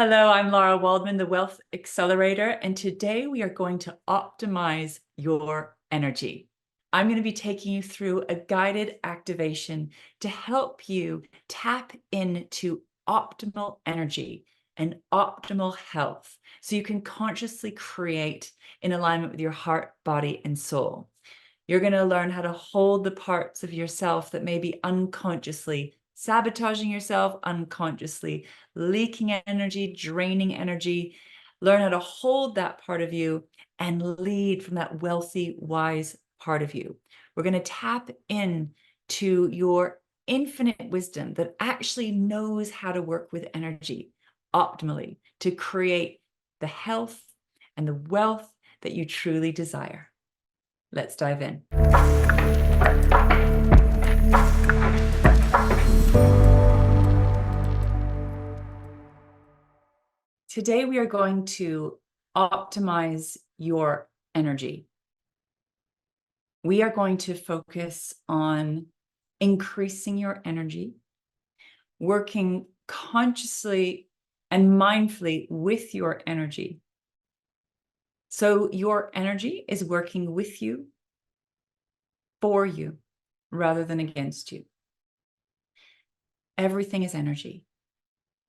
Hello, I'm Lara Waldman, the Wealth Accelerator, and today we are going to optimize your energy. I'm going to be taking you through a guided activation to help you tap into optimal energy and optimal health so you can consciously create in alignment with your heart, body, and soul. You're going to learn how to hold the parts of yourself that may be unconsciously sabotaging yourself, unconsciously leaking energy, draining energy. Learn how to hold that part of you and lead from that wealthy, wise part of you. We're going to tap in to your infinite wisdom that actually knows how to work with energy optimally to create the health and the wealth that you truly desire. Let's dive in. Today, we are going to optimize your energy. We are going to focus on increasing your energy, working consciously and mindfully with your energy. So your energy is working with you, for you, rather than against you. Everything is energy.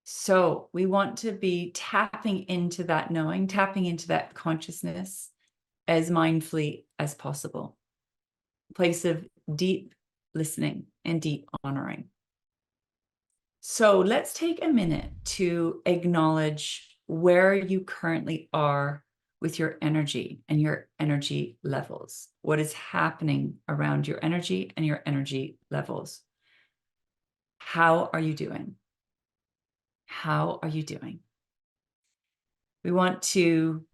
So we want to be tapping into that knowing, tapping into that consciousness as mindfully as possible. A place of deep listening and deep honoring. So let's take a minute to acknowledge where you currently are with your energy and your energy levels. What is happening around your energy and your energy levels? How are you doing? How are you doing? We want to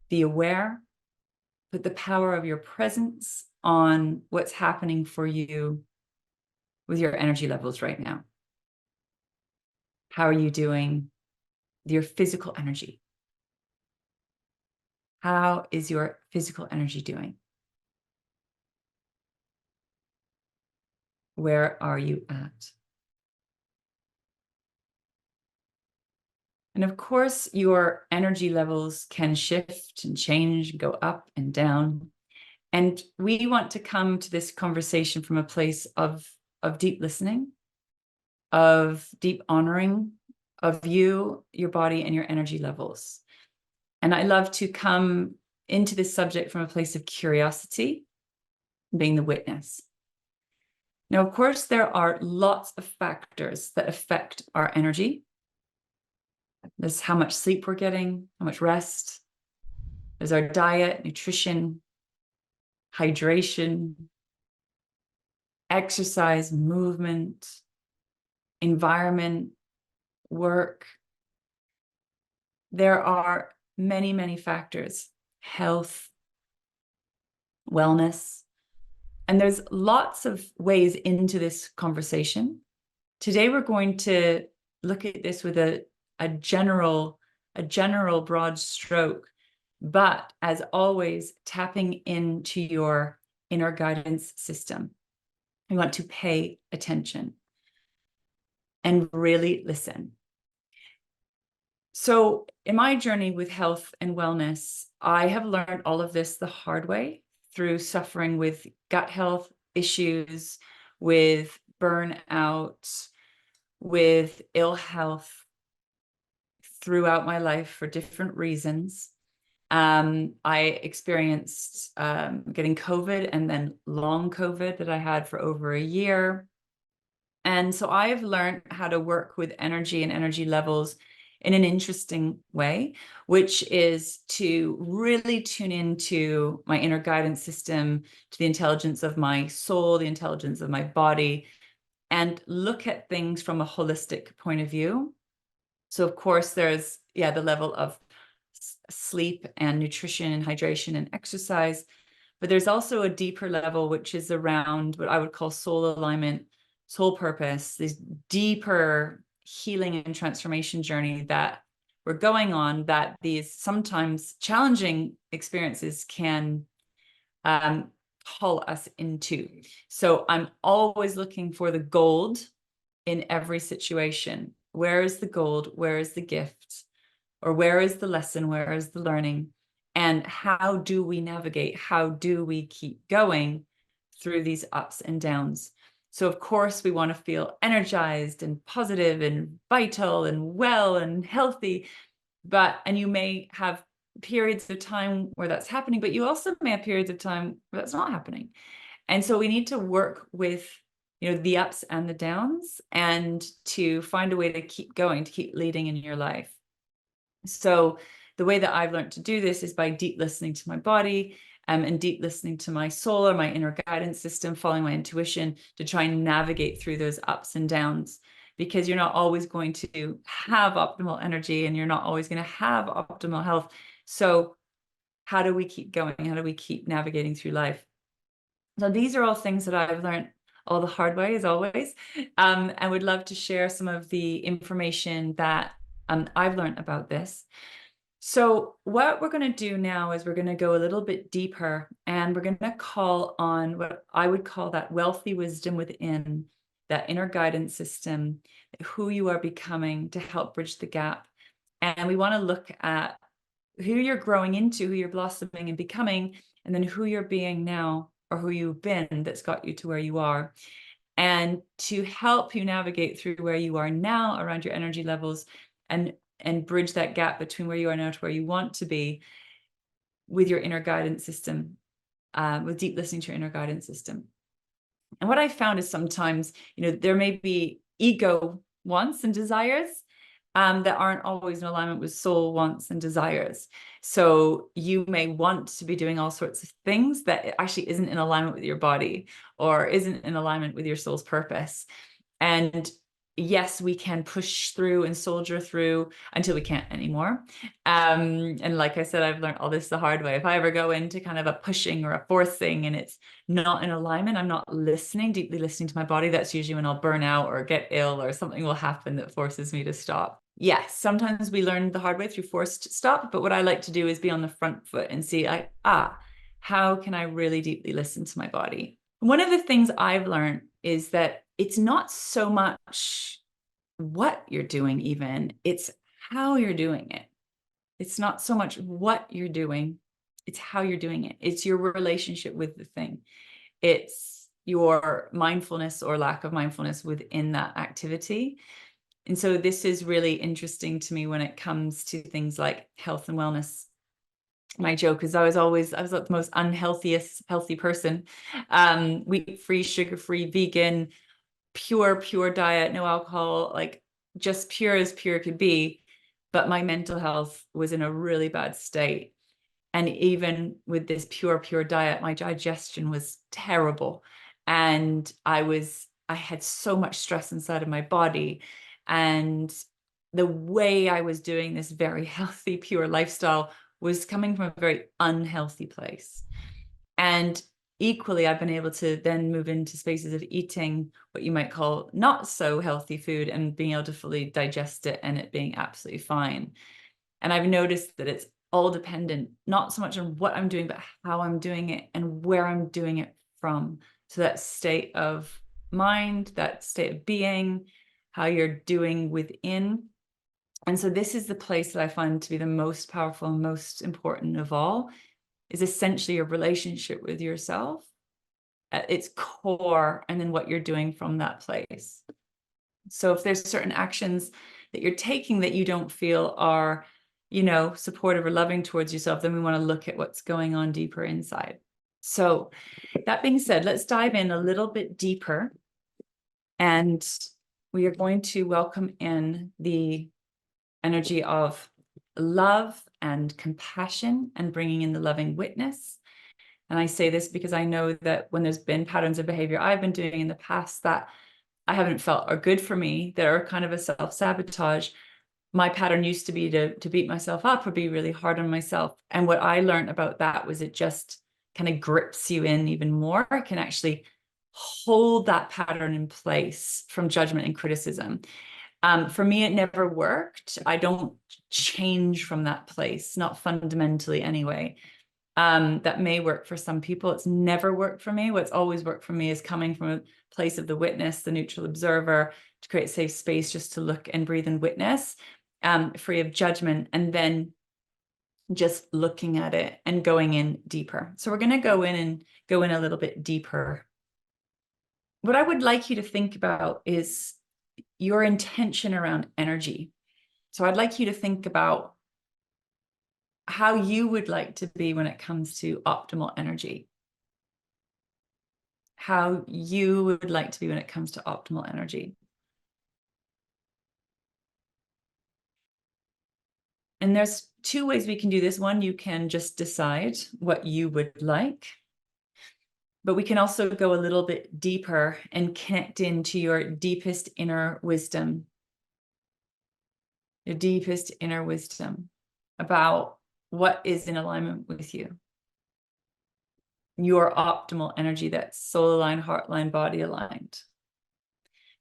be aware, put the power of your presence on what's happening for you with your energy levels right now. How are you doing with your physical energy? How is your physical energy doing? Where are you at? And of course, your energy levels can shift and change, go up and down. And we want to come to this conversation from a place of deep listening, of deep honoring of you, your body, and your energy levels. And I love to come into this subject from a place of curiosity, being the witness. Now, of course, there are lots of factors that affect our energy. There's how much sleep we're getting, how much rest. There's our diet, nutrition, hydration, exercise, movement, environment, work. There are many, many factors, health, wellness, and there's lots of ways into this conversation. Today, we're going to look at this with a general broad stroke, but as always, tapping into your inner guidance system. We want to pay attention and really listen. So in my journey with health and wellness, I have learned all of this the hard way through suffering with gut health issues, with burnout, with ill health throughout my life for different reasons. I experienced getting COVID and then long COVID that I had for over a year. And so I've learned how to work with energy and energy levels in an interesting way, which is to really tune into my inner guidance system, to the intelligence of my soul, the intelligence of my body, and look at things from a holistic point of view. So of course, there's, the level of sleep and nutrition and hydration and exercise, but there's also a deeper level, which is around what I would call soul alignment, soul purpose, this deeper healing and transformation journey that we're going on, that these sometimes challenging experiences can call us into. So I'm always looking for the gold in every situation. Where is the gold? Where is the gift? Or where is the lesson? Where is the learning? And how do we navigate? How do we keep going through these ups and downs? So of course we want to feel energized and positive and vital and well and healthy, and you may have periods of time where that's happening, but you also may have periods of time where that's not happening. And so we need to work with, the ups and the downs, and to find a way to keep going, to keep leading in your life. So the way that I've learned to do this is by deep listening to my body, and deep listening to my soul, or my inner guidance system, following my intuition, to try and navigate through those ups and downs, because you're not always going to have optimal energy, and you're not always going to have optimal health. So how do we keep going? How do we keep navigating through life? So these are all things that I've learned all the hard way, as always, and would love to share some of the information that I've learned about this. So what we're going to do now is we're going to go a little bit deeper, and we're going to call on what I would call that wealthy wisdom within, that inner guidance system, who you are becoming, to help bridge the gap. And we want to look at who you're growing into, who you're blossoming and becoming, and then who you're being now, or who you've been, that's got you to where you are. And to help you navigate through where you are now around your energy levels, and bridge that gap between where you are now to where you want to be, with your inner guidance system, with deep listening to your inner guidance system. And what I found is sometimes, there may be ego wants and desires that aren't always in alignment with soul wants and desires. So you may want to be doing all sorts of things that actually isn't in alignment with your body, or isn't in alignment with your soul's purpose. And yes, we can push through and soldier through until we can't anymore. And like I said, I've learned all this the hard way. If I ever go into kind of a pushing or a forcing and it's not in alignment, I'm not deeply listening to my body, that's usually when I'll burn out or get ill, or something will happen that forces me to stop. Yes, sometimes we learn the hard way through forced stop, but what I like to do is be on the front foot and see, how can I really deeply listen to my body? One of the things I've learned is that it's not so much what you're doing, even, it's how you're doing it. It's not so much what you're doing, it's how you're doing it. It's your relationship with the thing. It's your mindfulness or lack of mindfulness within that activity. And so this is really interesting to me when it comes to things like health and wellness. My joke is I was the most unhealthiest healthy person. Wheat-free, sugar-free, vegan, pure diet, no alcohol, like just pure as pure could be. But my mental health was in a really bad state. And even with this pure diet, my digestion was terrible. And I had so much stress inside of my body. And the way I was doing this very healthy, pure lifestyle was coming from a very unhealthy place. And equally, I've been able to then move into spaces of eating what you might call not so healthy food, and being able to fully digest it, and it being absolutely fine. And I've noticed that it's all dependent, not so much on what I'm doing, but how I'm doing it and where I'm doing it from. So that state of mind, that state of being, how you're doing within. And so this is the place that I find to be the most powerful and most important of all, is essentially your relationship with yourself at its core, and then what you're doing from that place. So if there's certain actions that you're taking that you don't feel are, supportive or loving towards yourself, then we want to look at what's going on deeper inside. So that being said, let's dive in a little bit deeper, and we are going to welcome in the energy of love and compassion, and bringing in the loving witness. And I say this because I know that when there's been patterns of behavior I've been doing in the past that I haven't felt are good for me, that are kind of a self-sabotage, my pattern used to be to beat myself up or be really hard on myself. And what I learned about that was it just kind of grips you in even more. It can actually hold that pattern in place from judgment and criticism. For me, it never worked. I don't change from that place, not fundamentally anyway. That may work for some people. It's never worked for me. What's always worked for me is coming from a place of the witness, the neutral observer, to create safe space just to look and breathe and witness, free of judgment, and then just looking at it and going in deeper. So we're going to go in a little bit deeper. What I would like you to think about is your intention around energy. So I'd like you to think about how you would like to be when it comes to optimal energy. How you would like to be when it comes to optimal energy. And there's two ways we can do this. One, you can just decide what you would like. But we can also go a little bit deeper and connect into your deepest inner wisdom. Your deepest inner wisdom about what is in alignment with you. Your optimal energy that's soul aligned, heart aligned, body aligned.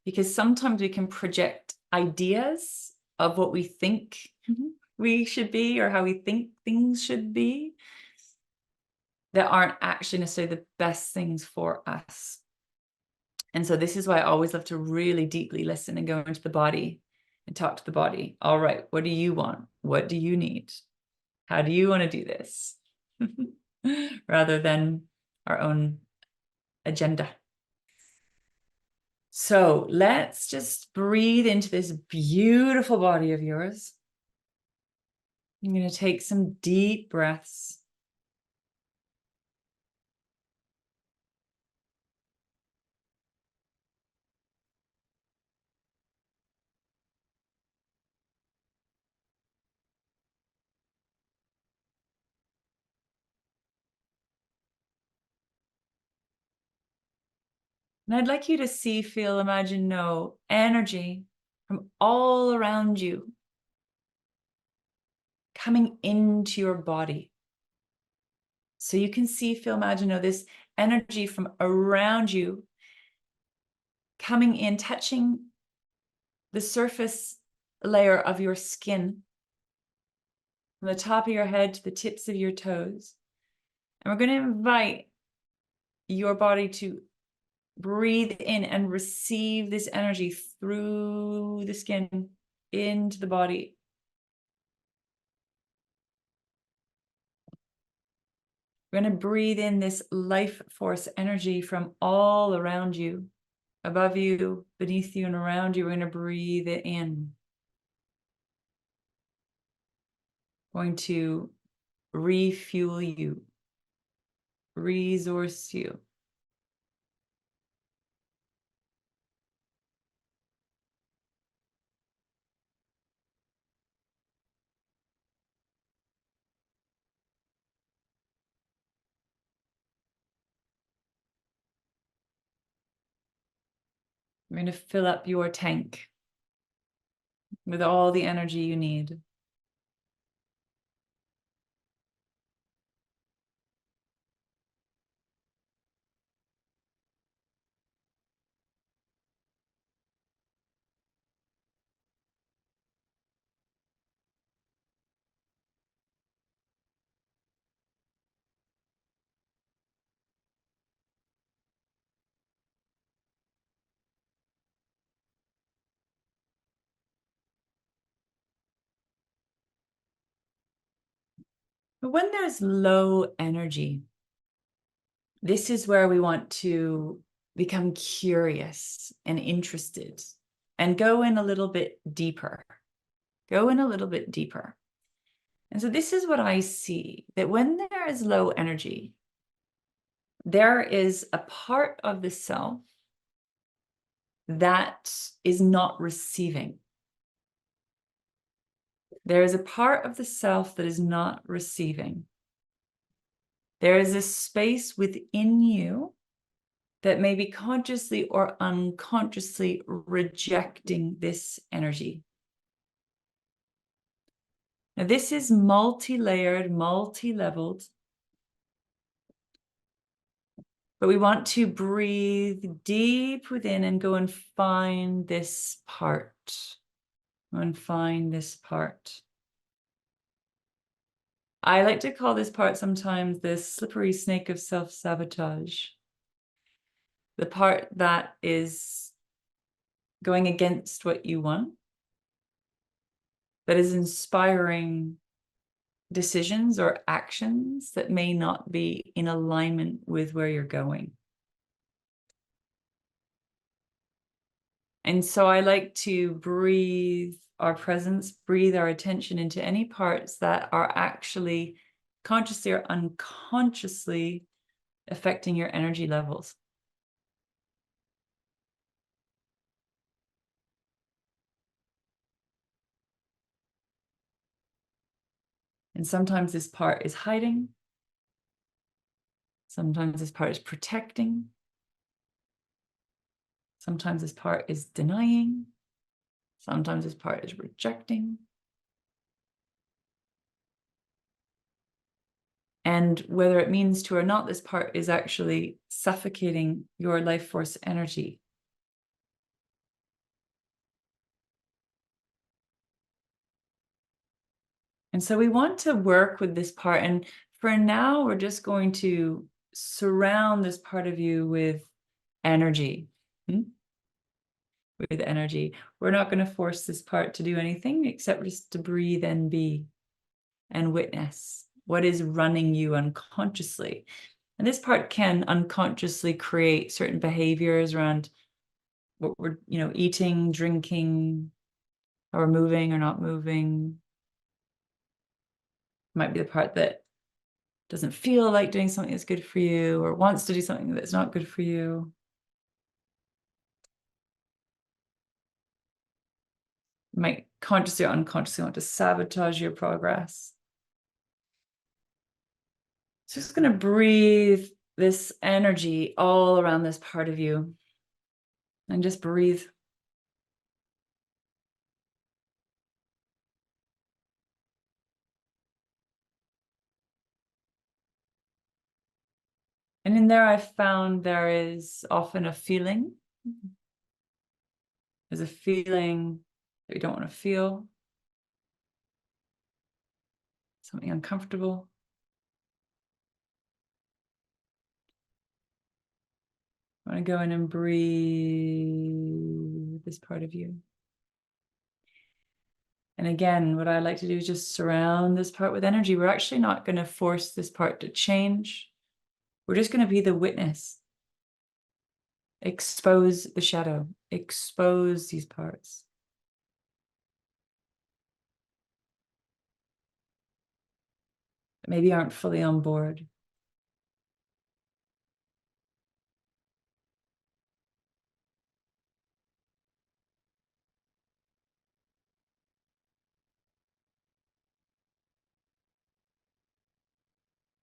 Because sometimes we can project ideas of what we think we should be or how we think things should be that aren't actually necessarily the best things for us. And so this is why I always love to really deeply listen and go into the body and talk to the body. All right, what do you want? What do you need? How do you want to do this? Rather than our own agenda. So let's just breathe into this beautiful body of yours. I'm going to take some deep breaths. And I'd like you to see, feel, imagine, know energy from all around you coming into your body. So you can see, feel, imagine, know this energy from around you coming in, touching the surface layer of your skin, from the top of your head to the tips of your toes. And we're going to invite your body to breathe in and receive this energy through the skin into the body. We're going to breathe in this life force energy from all around you, above you, beneath you, and around you. We're going to breathe it in. Going to refuel you, resource you. We're going to fill up your tank with all the energy you need. But when there's low energy, this is where we want to become curious and interested and go in a little bit deeper. Go in a little bit deeper. And so this is what I see, that when there is low energy, there is a part of the self that is not receiving. There is a part of the self that is not receiving. There is a space within you that may be consciously or unconsciously rejecting this energy. Now, this is multi-layered, multi-leveled, but we want to breathe deep within and go and find this part. Go and find this part. I like to call this part sometimes the slippery snake of self-sabotage. The part that is going against what you want, that is inspiring decisions or actions that may not be in alignment with where you're going. And so I like to breathe our presence, breathe our attention into any parts that are actually consciously or unconsciously affecting your energy levels. And sometimes this part is hiding. Sometimes this part is protecting. Sometimes this part is denying. Sometimes this part is rejecting. And whether it means to or not, this part is actually suffocating your life force energy. And so we want to work with this part. And for now, we're just going to surround this part of you with energy. With energy. We're not going to force this part to do anything except just to breathe and be and witness what is running you unconsciously. And this part can unconsciously create certain behaviors around what we're, eating, drinking, or moving or not moving. Might be the part that doesn't feel like doing something that's good for you or wants to do something that's not good for you. You might consciously or unconsciously want to sabotage your progress. So just going to breathe this energy all around this part of you and just breathe. And in there, I've found there is often a feeling. There's a feeling that we don't want to feel, something uncomfortable. I want to go in and breathe this part of you. And again, what I like to do is just surround this part with energy. We're actually not going to force this part to change. We're just going to be the witness. Expose the shadow, expose these parts. That maybe aren't fully on board.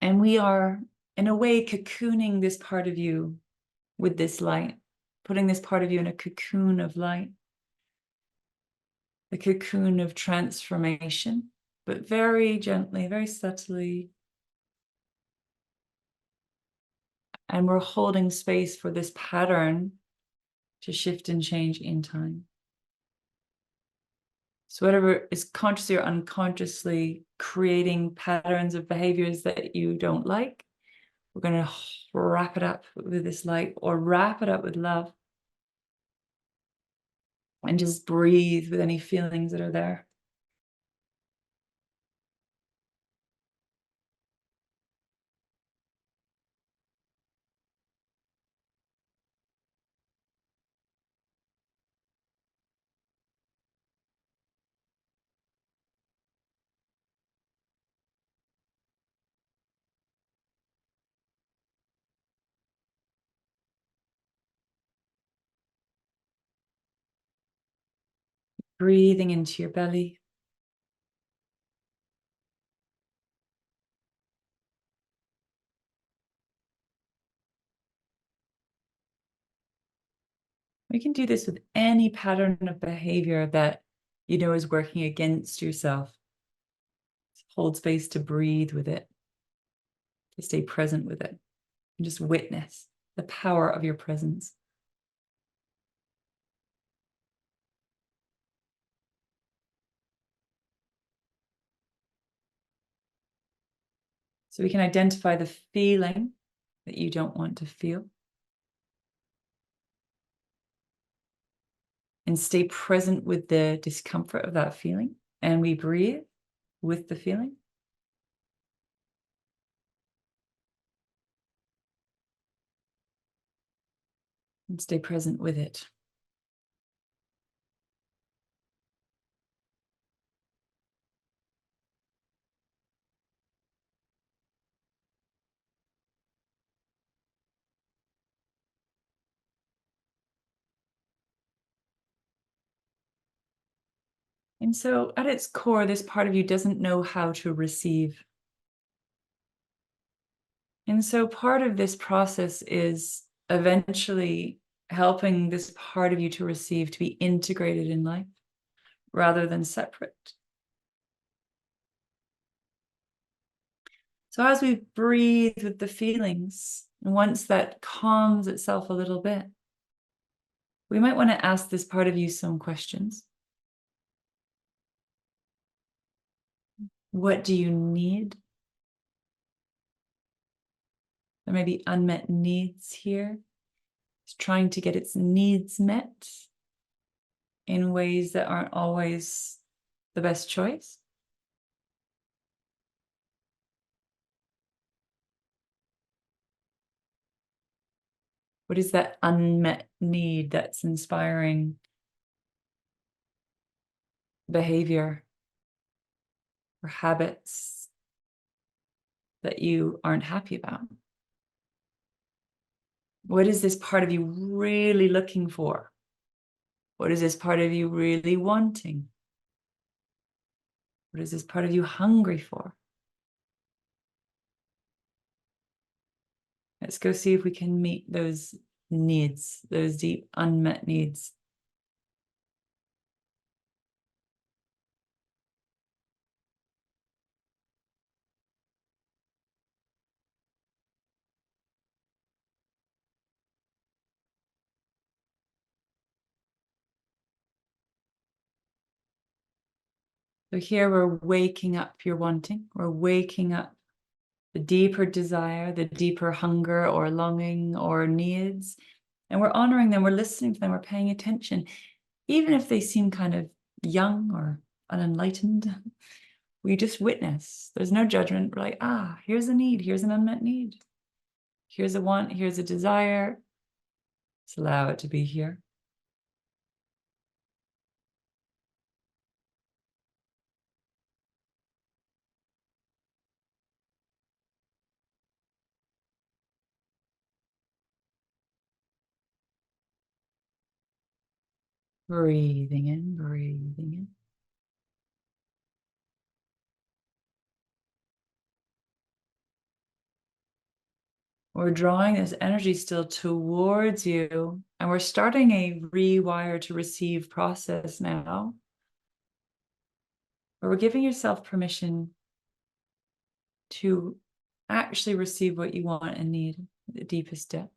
And we are, in a way, cocooning this part of you with this light, putting this part of you in a cocoon of light, the cocoon of transformation, but very gently, very subtly. And we're holding space for this pattern to shift and change in time. So whatever is consciously or unconsciously creating patterns of behaviors that you don't like, we're going to wrap it up with this light or wrap it up with love and just breathe with any feelings that are there. Breathing into your belly. We can do this with any pattern of behavior that you know is working against yourself. Hold space to breathe with it, to stay present with it, and just witness the power of your presence. So we can identify the feeling that you don't want to feel. And stay present with the discomfort of that feeling. And we breathe with the feeling. And stay present with it. And so at its core, this part of you doesn't know how to receive. And so part of this process is eventually helping this part of you to receive, to be integrated in life rather than separate. So as we breathe with the feelings, once that calms itself a little bit, we might want to ask this part of you some questions. What do you need? There may be unmet needs here. It's trying to get its needs met in ways that aren't always the best choice. What is that unmet need that's inspiring behavior or habits that you aren't happy about? What is this part of you really looking for? What is this part of you really wanting? What is this part of you hungry for? Let's go see if we can meet those needs, those deep unmet needs. So here we're waking up your wanting. We're waking up the deeper desire, the deeper hunger or longing or needs. And we're honoring them, we're listening to them, we're paying attention. Even if they seem kind of young or unenlightened, we just witness. There's no judgment. We're like, here's a need, here's an unmet need. Here's a want, here's a desire. Let's allow it to be here. Breathing in, breathing in. We're drawing this energy still towards you, and we're starting a rewire to receive process now, where we're giving yourself permission to actually receive what you want and need at the deepest depths.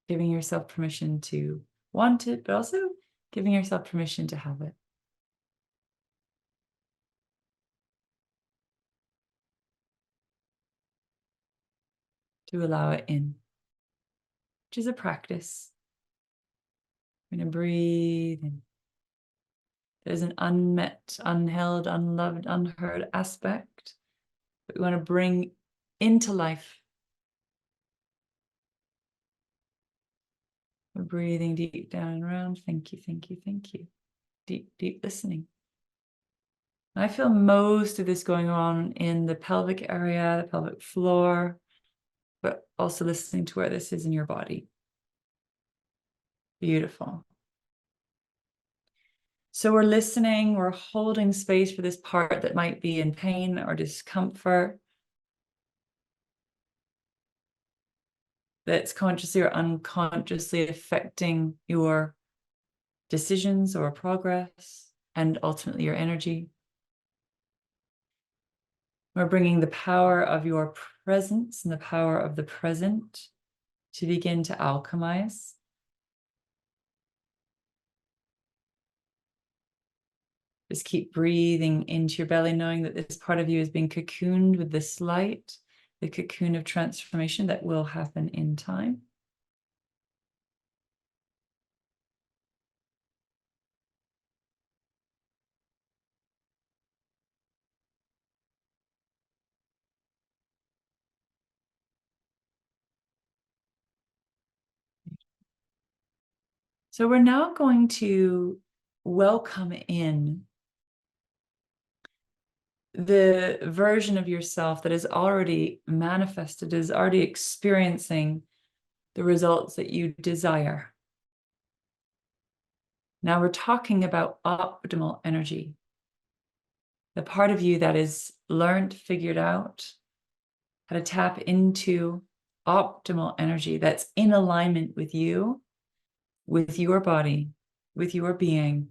Giving yourself permission to want it, but also giving yourself permission to have it. To allow it in, which is a practice. We're going to breathe in. There's an unmet, unheld, unloved, unheard aspect that we want to bring into life. We're breathing deep down and around. Thank you, thank you, thank you. Deep, deep listening. I feel most of this going on in the pelvic area, the pelvic floor, but also listening to where this is in your body. Beautiful. So we're listening, we're holding space for this part that might be in pain or discomfort, that's consciously or unconsciously affecting your decisions or progress and ultimately your energy. We're bringing the power of your presence and the power of the present to begin to alchemize. Just keep breathing into your belly, knowing that this part of you is being cocooned with this light, the cocoon of transformation that will happen in time. So we're now going to welcome in the version of yourself that is already manifested, is already experiencing the results that you desire. Now we're talking about optimal energy, the part of you that is learned, figured out how to tap into optimal energy that's in alignment with you, with your body, with your being.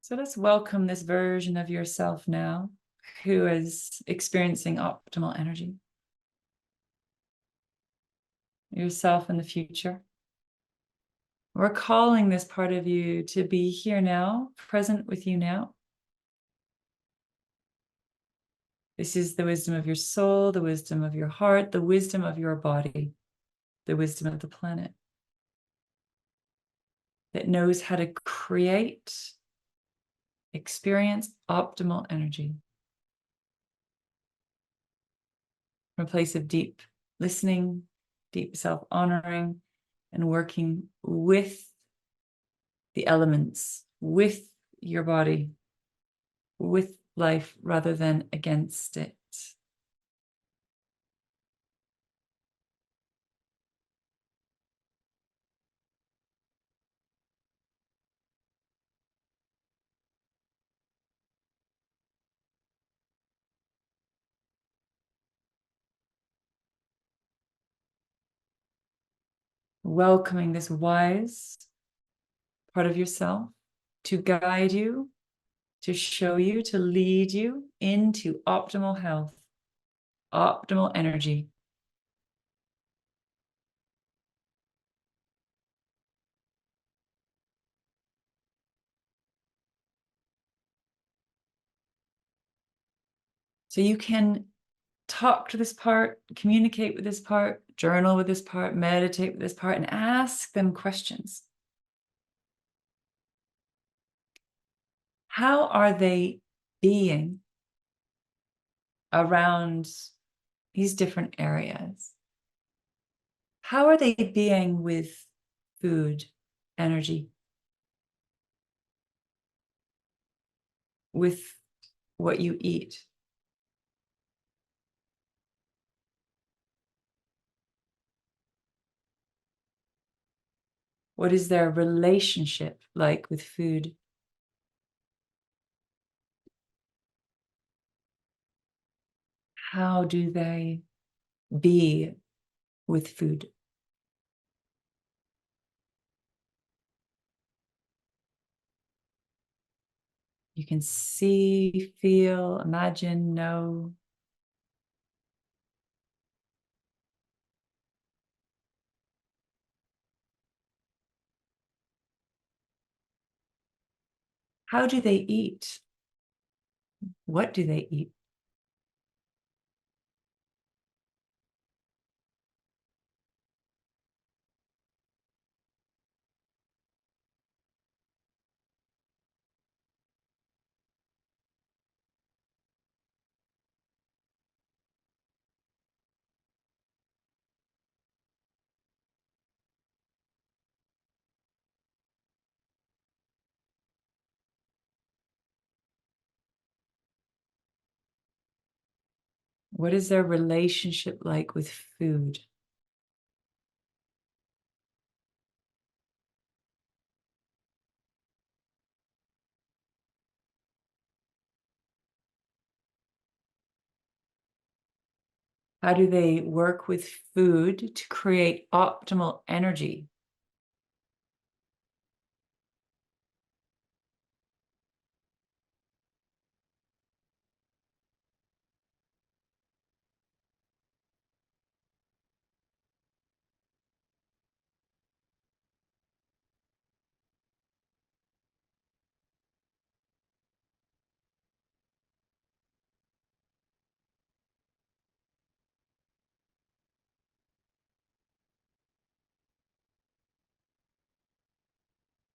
So let's welcome this version of yourself now who is experiencing optimal energy. Yourself in the future. We're calling this part of you to be here now, present with you now. This is the wisdom of your soul, the wisdom of your heart, the wisdom of your body, the wisdom of the planet that knows how to create, experience optimal energy from a place of deep listening, deep self-honoring, and working with the elements, with your body, with life rather than against it. Welcoming this wise part of yourself to guide you, to show you, to lead you into optimal health, optimal energy. So you can talk to this part, communicate with this part, journal with this part, meditate with this part, and ask them questions. How are they being around these different areas? How are they being with food, energy, with what you eat? What is their relationship like with food? How do they be with food? You can see, feel, imagine, know. How do they eat? What do they eat? What is their relationship like with food? How do they work with food to create optimal energy?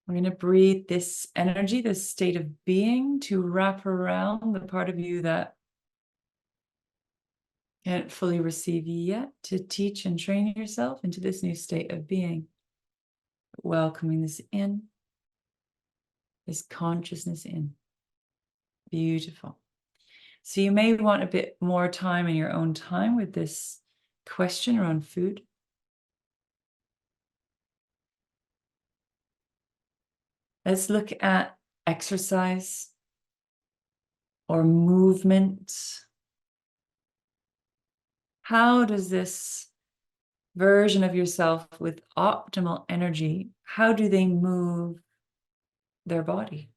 We're going to breathe this energy, this state of being, to wrap around the part of you that can't fully receive yet, to teach and train yourself into this new state of being. Welcoming this in, this consciousness in. Beautiful. So you may want a bit more time in your own time with this question around food. Let's look at exercise or movement. How does this version of yourself with optimal energy, how do they move their body?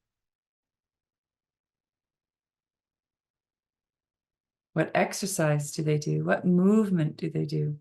What exercise do they do? What movement do they do?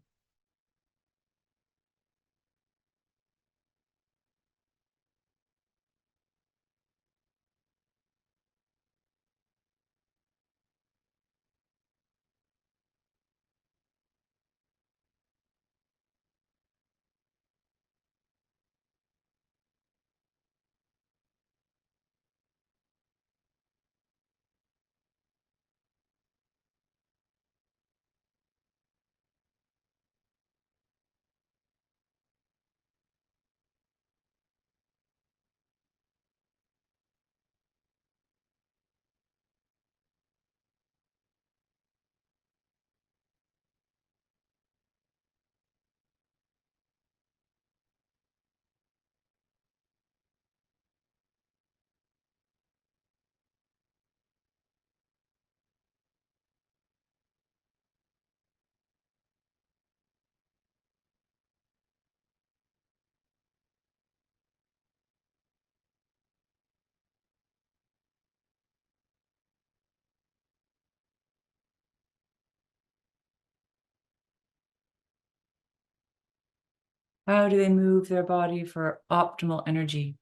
How do they move their body for optimal energy?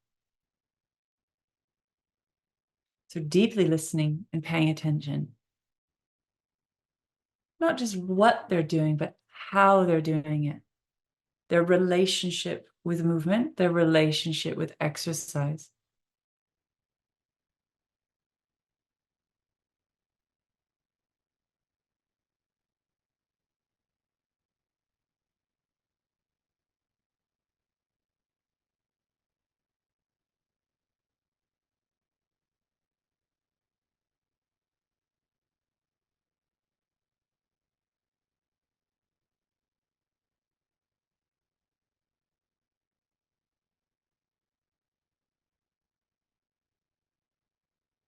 So deeply listening and paying attention. Not just what they're doing, but how they're doing it. Their relationship with movement, their relationship with exercise.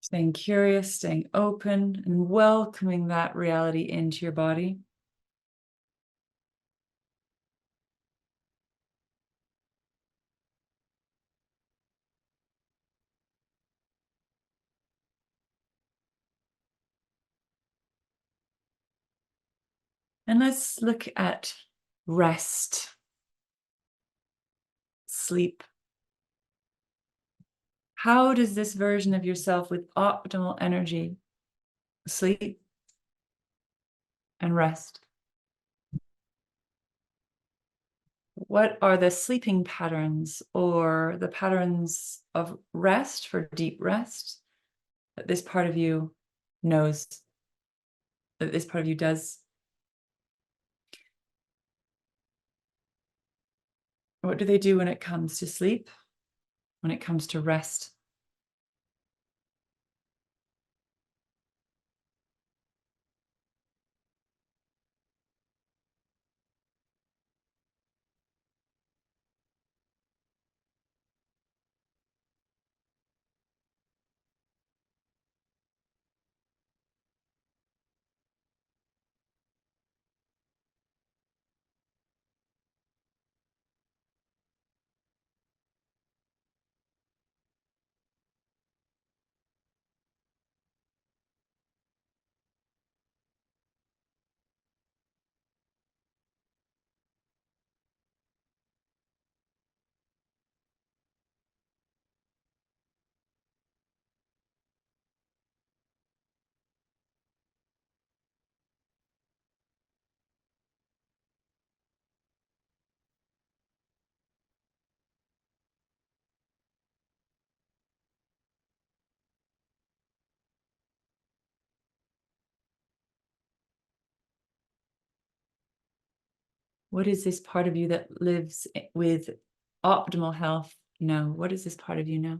Staying curious, staying open, and welcoming that reality into your body. And let's look at rest, sleep. How does this version of yourself with optimal energy sleep and rest? What are the sleeping patterns or the patterns of rest for deep rest that this part of you knows, that this part of you does? What do they do when it comes to sleep, when it comes to rest? What is this part of you that lives with optimal health know? What does this part of you know?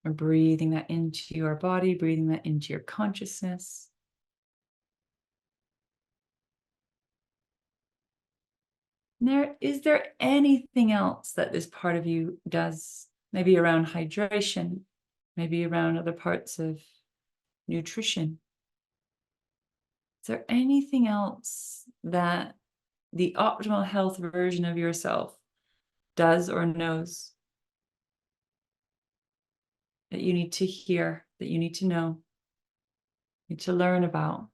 We're breathing that into your body, breathing that into your consciousness. Is there anything else that this part of you does? Maybe around hydration, maybe around other parts of nutrition. Is there anything else that the optimal health version of yourself does or knows that you need to hear, that you need to know, need to learn about,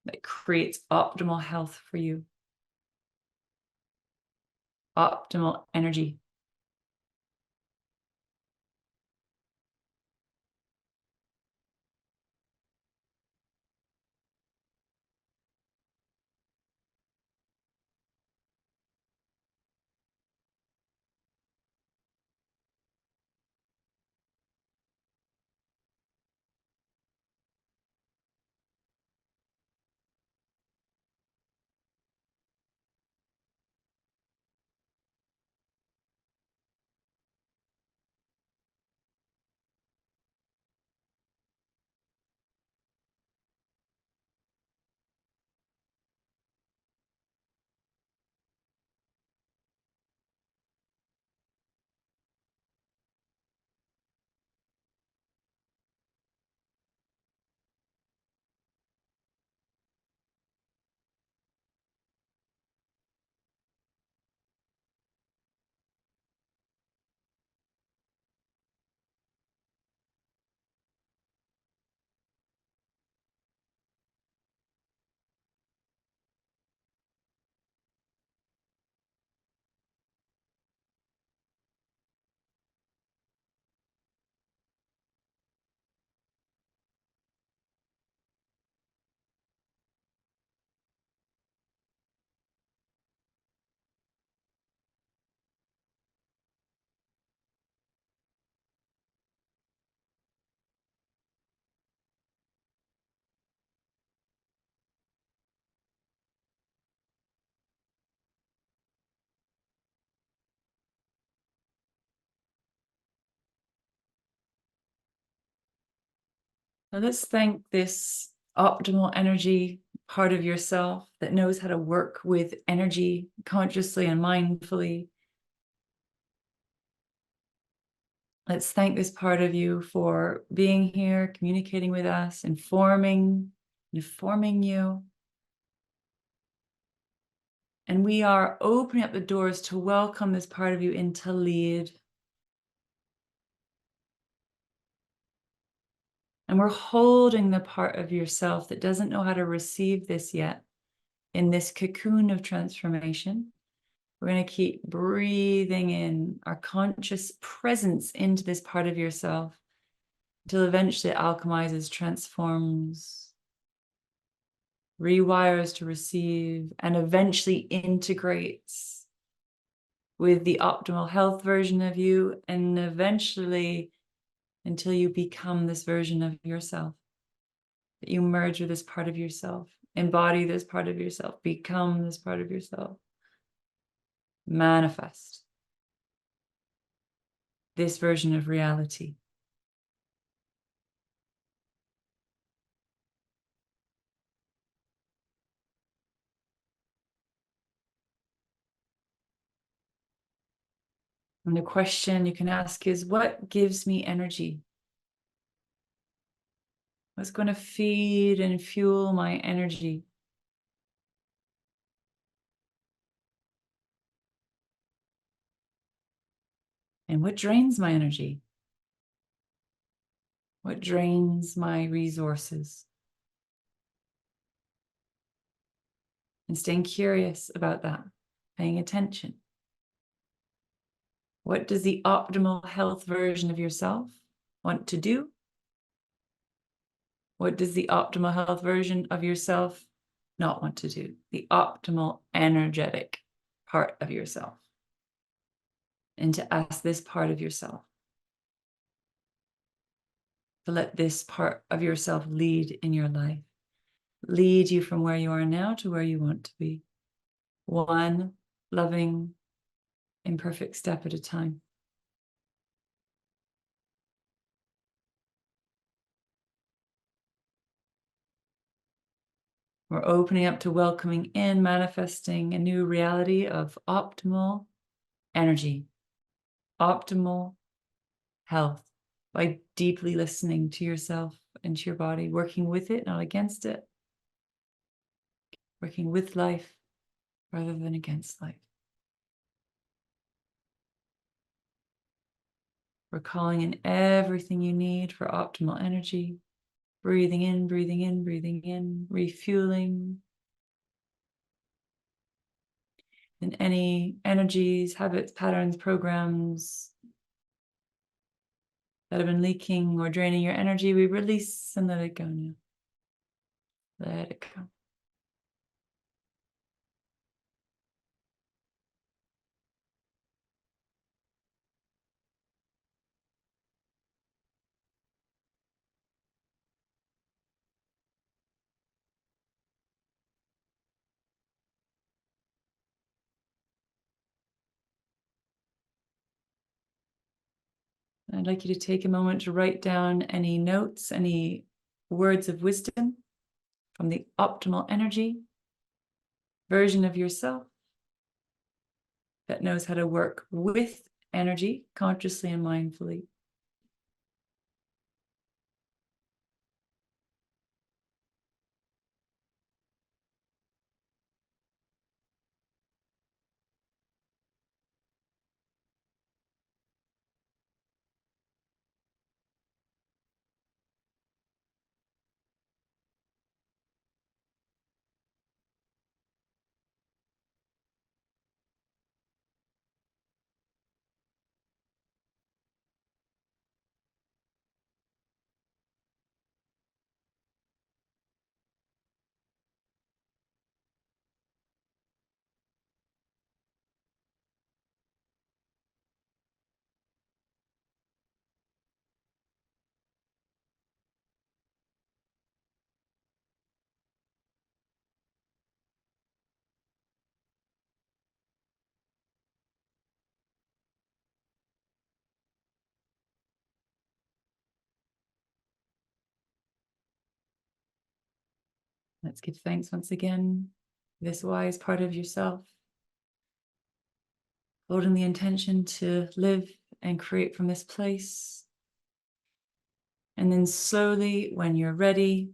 that creates optimal health for you, optimal energy? Now let's thank this optimal energy part of yourself that knows how to work with energy consciously and mindfully. Let's thank this part of you for being here, communicating with us, informing you. And we are opening up the doors to welcome this part of you into lead. And we're holding the part of yourself that doesn't know how to receive this yet in this cocoon of transformation. We're going to keep breathing in our conscious presence into this part of yourself until eventually it alchemizes, transforms, rewires to receive, and eventually integrates with the optimal health version of you, and eventually until you become this version of yourself, that you merge with this part of yourself, embody this part of yourself, become this part of yourself, manifest this version of reality. And the question you can ask is, what gives me energy? What's going to feed and fuel my energy? And what drains my energy? What drains my resources? And staying curious about that, paying attention. What does the optimal health version of yourself want to do? What does the optimal health version of yourself not want to do? The optimal energetic part of yourself. And to ask this part of yourself, to let this part of yourself lead in your life. Lead you from where you are now to where you want to be. One loving, imperfect step at a time. We're opening up to welcoming in, manifesting a new reality of optimal energy, optimal health, by deeply listening to yourself and to your body, working with it, not against it, working with life rather than against life. We're calling in everything you need for optimal energy, breathing in, breathing in, breathing in, refueling. And any energies, habits, patterns, programs that have been leaking or draining your energy, we release and let it go now. Let it go. I'd like you to take a moment to write down any notes, any words of wisdom from the optimal energy version of yourself that knows how to work with energy consciously and mindfully. Let's give thanks once again, this wise part of yourself, holding the intention to live and create from this place. And then slowly, when you're ready,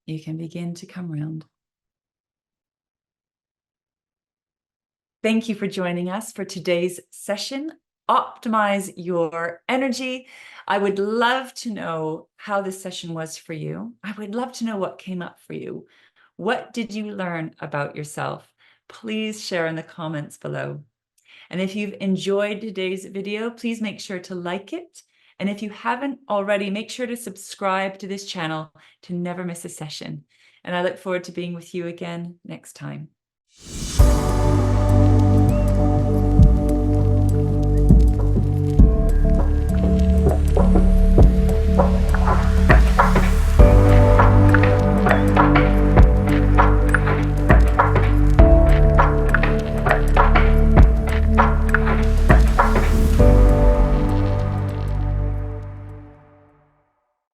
you can begin to come round. Thank you for joining us for today's session. Optimize your energy. I would love to know how this session was for you. I would love to know what came up for you. What did you learn about yourself? Please share in the comments below. And if you've enjoyed today's video, please make sure to like it. And if you haven't already, make sure to subscribe to this channel to never miss a session. And I look forward to being with you again next time.